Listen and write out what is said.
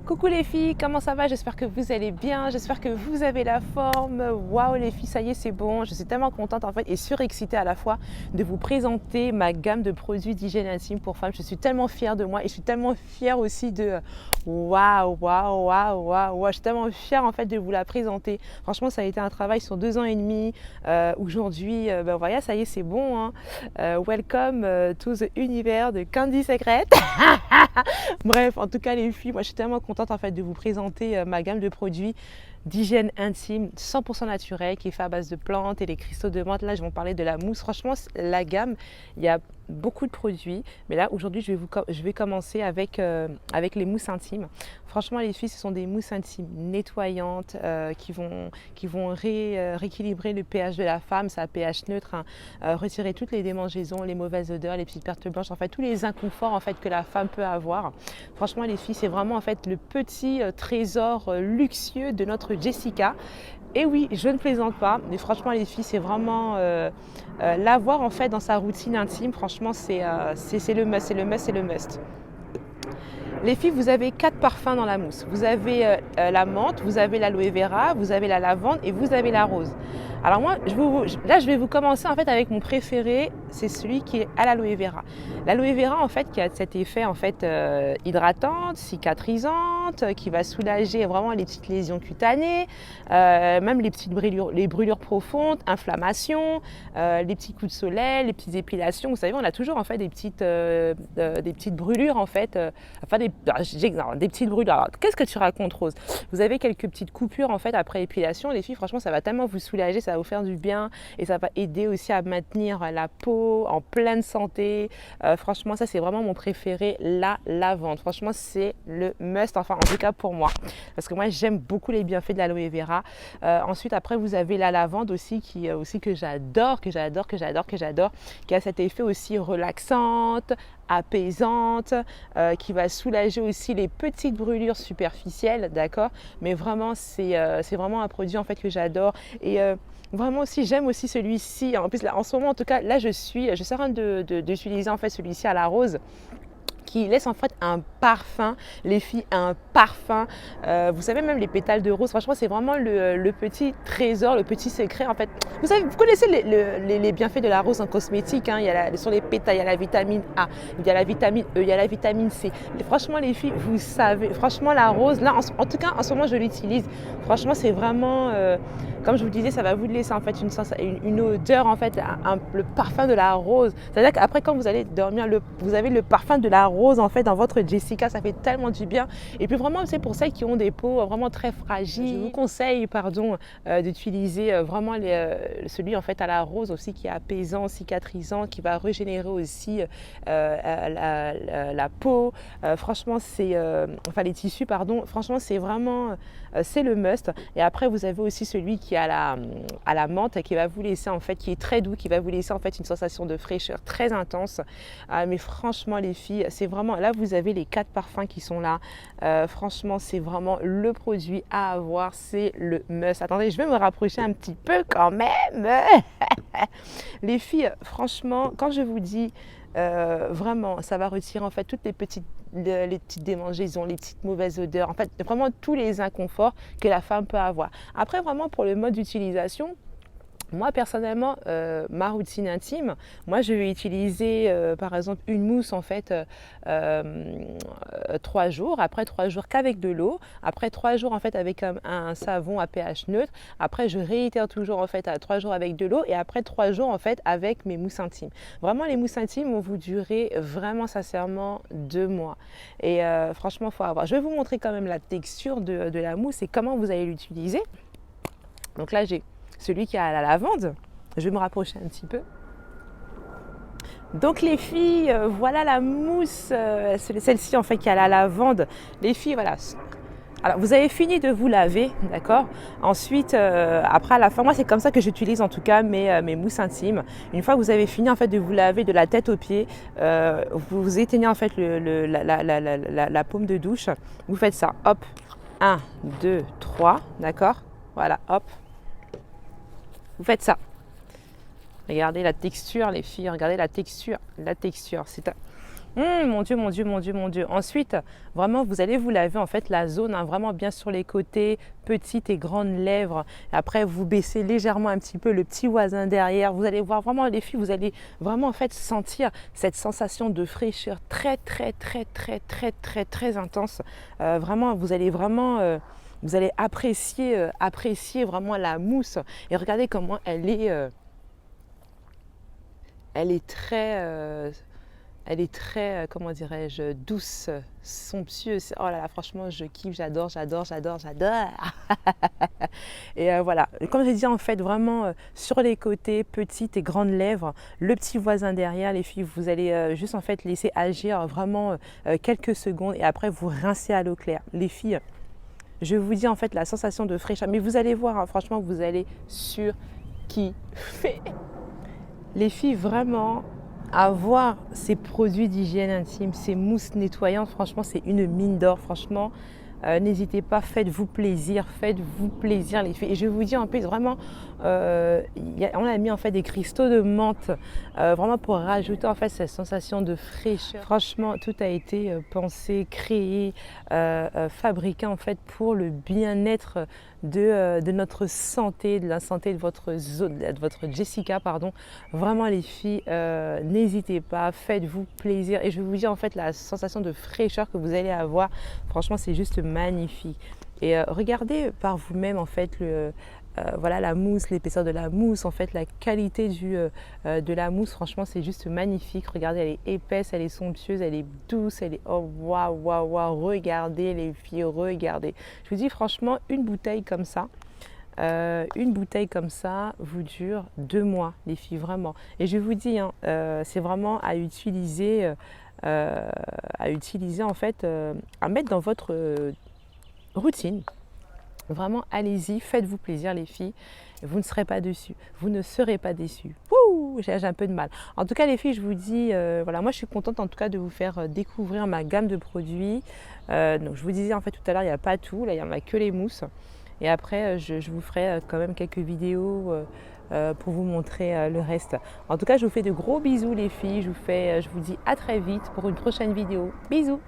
Coucou les filles, comment ça va? J'espère que vous allez bien, j'espère que vous avez la forme. Waouh les filles, ça y est, c'est bon. Je suis tellement contente en fait et surexcitée à la fois de vous présenter ma gamme de produits d'hygiène intime pour femmes. Je suis tellement fière de moi et je suis tellement fière aussi de waouh. Je suis tellement fière en fait de vous la présenter. Franchement, ça a été un travail sur 2 ans et demi. Aujourd'hui, voilà, ça y est, c'est bon. Hein. Welcome to the univers de Candy Secret. Bref, en tout cas les filles, moi je suis tellement contente en fait de vous présenter ma gamme de produits d'hygiène intime 100% naturelle qui est faite à base de plantes et des cristaux de menthe. Là je vais vous parler de la mousse. Franchement la gamme, il y a beaucoup de produits, mais là aujourd'hui je vais commencer avec les mousses intimes. Franchement les filles, ce sont des mousses intimes nettoyantes qui vont rééquilibrer le pH de la femme, ça a pH neutre, hein, retirer toutes les démangeaisons, les mauvaises odeurs, les petites pertes blanches, en fait tous les inconforts en fait que la femme peut avoir. Franchement les filles, c'est vraiment en fait le petit trésor luxueux de notre Jessica. Et oui, je ne plaisante pas, mais franchement les filles, c'est vraiment l'avoir en fait dans sa routine intime. Franchement, c'est le must, c'est le must, c'est le must. Les filles, vous avez 4 parfums dans la mousse. Vous avez la menthe, vous avez l'aloe vera, vous avez la lavande et vous avez la rose. Alors moi, je vais vous commencer en fait avec mon préféré, c'est celui qui est à l'aloe vera. L'aloe vera en fait qui a cet effet en fait hydratante, cicatrisante, qui va soulager vraiment les petites lésions cutanées, même les petites brûlures, les brûlures profondes, inflammation, les petits coups de soleil, les petites épilations. Vous savez, on a toujours en fait des petites brûlures en fait, des petites brûlures. Alors, qu'est-ce que tu racontes, Rose? Vous avez quelques petites coupures en fait après épilation. Les filles, franchement, ça va tellement vous soulager, ça va vous faire du bien et ça va aider aussi à maintenir la peau en pleine santé. Franchement, ça c'est vraiment mon préféré, la lavande. Franchement, c'est le must, enfin en tout cas pour moi, parce que moi j'aime beaucoup les bienfaits de l'aloe vera. Ensuite, après, vous avez la lavande aussi que j'adore, qui a cet effet aussi relaxante, apaisante, qui va soulager aussi les petites brûlures superficielles, d'accord, mais vraiment c'est vraiment un produit en fait que j'adore. Et vraiment aussi, j'aime aussi celui-ci. En plus, là, en ce moment, en tout cas, là, je suis en train d'utiliser en fait celui-ci à la rose, qui laisse en fait un parfum, les filles, un parfum. Vous savez, même les pétales de rose, franchement, c'est vraiment le petit trésor, le petit secret en fait. Vous savez, vous connaissez les bienfaits de la rose en cosmétique, hein. Il y a sur les pétales, il y a la vitamine A, il y a la vitamine E, il y a la vitamine C. Et franchement, les filles, vous savez, franchement, la rose, là, en tout cas, en ce moment, je l'utilise. Franchement, c'est vraiment, comme je vous disais, ça va vous laisser en fait une odeur, en fait, le parfum de la rose. C'est-à-dire qu'après, quand vous allez dormir, vous avez le parfum de la rose en fait dans votre Jessica, ça fait tellement du bien. Et puis vraiment, c'est pour celles qui ont des peaux vraiment très fragiles, je vous conseille d'utiliser vraiment celui en fait à la rose aussi, qui est apaisant, cicatrisant, qui va régénérer aussi la peau. Franchement, enfin les tissus, pardon. Franchement, c'est vraiment c'est le must. Et après, vous avez aussi celui qui est à la menthe, qui va vous laisser en fait, qui est très doux, qui va vous laisser en fait une sensation de fraîcheur très intense. Mais franchement, les filles, c'est vraiment, là vous avez les 4 parfums qui sont là. Franchement, c'est vraiment le produit à avoir, c'est le must. Attendez, je vais me rapprocher un petit peu quand même. Les filles, franchement, quand je vous dis vraiment, ça va retirer en fait toutes les petites démangeaisons, les petites mauvaises odeurs, en fait vraiment tous les inconforts que la femme peut avoir. Après, vraiment pour le mode d'utilisation, moi personnellement, ma routine intime, moi je vais utiliser par exemple une mousse en fait 3 jours, après 3 jours qu'avec de l'eau, après 3 jours en fait avec un savon à pH neutre, après je réitère toujours en fait à 3 jours avec de l'eau et après 3 jours en fait avec mes mousses intimes. Vraiment les mousses intimes vont vous durer vraiment sincèrement 2 mois et franchement il faut avoir. Je vais vous montrer quand même la texture de la mousse et comment vous allez l'utiliser. Donc là j'ai celui qui a la lavande. Je vais me rapprocher un petit peu. Donc les filles, voilà la mousse, c'est celle-ci en fait qui a la lavande. Les filles, voilà. Alors vous avez fini de vous laver, d'accord. Ensuite, après à la fin, moi c'est comme ça que j'utilise en tout cas mes mousses intimes. Une fois que vous avez fini en fait de vous laver de la tête aux pieds, vous éteignez en fait la paume de douche. Vous faites ça, hop, 1, 2, 3, d'accord. Voilà, hop. Vous faites ça. Regardez la texture, les filles. Regardez la texture. Mon Dieu, mon Dieu, mon Dieu, mon Dieu. Ensuite, vraiment, vous allez vous laver en fait la zone, hein, vraiment bien sur les côtés, petites et grandes lèvres. Après, vous baissez légèrement un petit peu le petit voisin derrière. Vous allez voir vraiment les filles, vous allez vraiment en fait sentir cette sensation de fraîcheur très, très, très, très, très, très, très intense. Vraiment, vous allez apprécier, apprécier vraiment la mousse. Et regardez comment elle est très comment dirais-je, douce, somptueuse. Oh là là, franchement, je kiffe, j'adore, j'adore, j'adore, j'adore. Et voilà, comme j'ai dit, en fait, vraiment sur les côtés, petites et grandes lèvres, le petit voisin derrière, les filles, vous allez juste en fait laisser agir vraiment quelques secondes et après vous rincez à l'eau claire. Les filles, je vous dis en fait la sensation de fraîcheur, mais vous allez voir, hein, franchement, vous allez surkiffer. Les filles, vraiment, avoir ces produits d'hygiène intime, ces mousses nettoyantes, franchement, c'est une mine d'or. Franchement, n'hésitez pas, faites-vous plaisir les filles. Et je vous dis en plus, vraiment, on a mis en fait des cristaux de menthe, vraiment pour rajouter en fait cette sensation de fraîcheur. Franchement, tout a été pensé, créé, fabriqué en fait pour le bien-être de notre santé, de la santé de votre zone, de votre Jessica, pardon. Vraiment les filles, n'hésitez pas, faites-vous plaisir. Et je vais vous dire en fait la sensation de fraîcheur que vous allez avoir. Franchement, c'est juste magnifique. Et regardez par vous-même en fait voilà la mousse, l'épaisseur de la mousse, en fait la qualité de la mousse, franchement c'est juste magnifique. Regardez, elle est épaisse, elle est somptueuse, elle est douce, elle est oh waouh waouh waouh. Regardez les filles, regardez. Je vous dis franchement, une bouteille comme ça vous dure 2 mois les filles, vraiment. Et je vous dis, hein, c'est vraiment à utiliser en fait, à mettre dans votre routine. Vraiment, allez-y, faites-vous plaisir les filles. Vous ne serez pas déçus. Vous ne serez pas déçus. Ouh, j'ai un peu de mal. En tout cas, les filles, je vous dis, voilà, moi je suis contente en tout cas de vous faire découvrir ma gamme de produits. Donc, je vous disais en fait tout à l'heure, il n'y a pas tout. Là, il n'y en a que les mousses. Et après, je vous ferai quand même quelques vidéos pour vous montrer le reste. En tout cas, je vous fais de gros bisous les filles. Je vous dis à très vite pour une prochaine vidéo. Bisous!